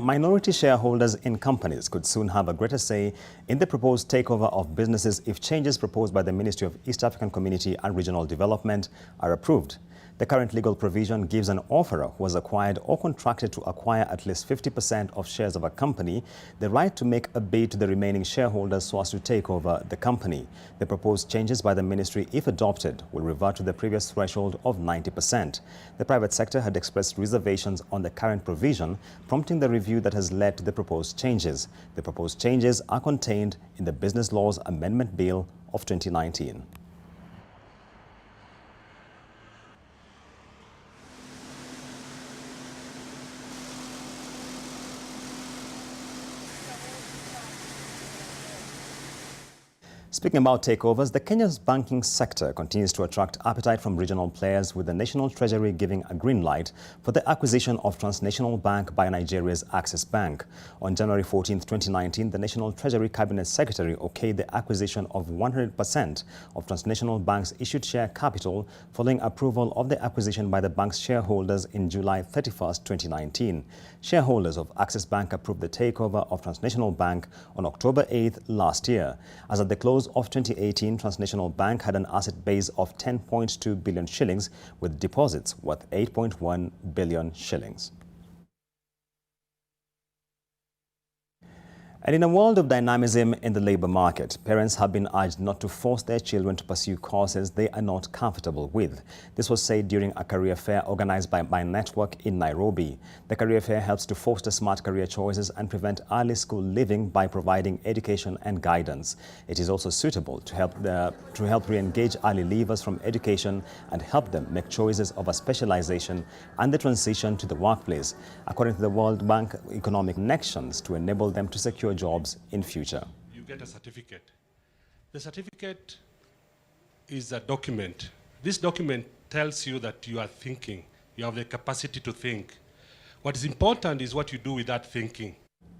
Minority shareholders in companies could soon have a greater say in the proposed takeover of businesses if changes proposed by the Ministry of East African Community and Regional Development are approved. The current legal provision gives an offerer who has acquired or contracted to acquire at least 50% of shares of a company the right to make a bid to the remaining shareholders so as to take over the company. The proposed changes by the ministry, if adopted, will revert to the previous threshold of 90%. The private sector had expressed reservations on the current provision, prompting the review that has led to the proposed changes. The proposed changes are contained in the Business Laws Amendment Bill of 2019. Speaking about takeovers, the Kenya's banking sector continues to attract appetite from regional players, with the National Treasury giving a green light for the acquisition of Transnational Bank by Nigeria's Access Bank. On January 14, 2019, the National Treasury Cabinet Secretary okayed the acquisition of 100% of Transnational Bank's issued share capital following approval of the acquisition by the bank's shareholders in July 31, 2019. Shareholders of Access Bank approved the takeover of Transnational Bank on October 8 last year. As at the close of 2018, Transnational Bank had an asset base of 10.2 billion shillings with deposits worth 8.1 billion shillings. And in a world of dynamism in the labor market, parents have been urged not to force their children to pursue courses they are not comfortable with. This was said during a career fair organized by My Network in Nairobi. The career fair helps to foster smart career choices and prevent early school leaving by providing education and guidance. It is also suitable to help re-engage early leavers from education and help them make choices of a specialization and the transition to the workplace, according to the World Bank Economic Connections, to enable them to secure jobs in future. You get a certificate. The certificate is a document. This document tells you that you are thinking. You have the capacity to think. What is important is what you do with that thinking.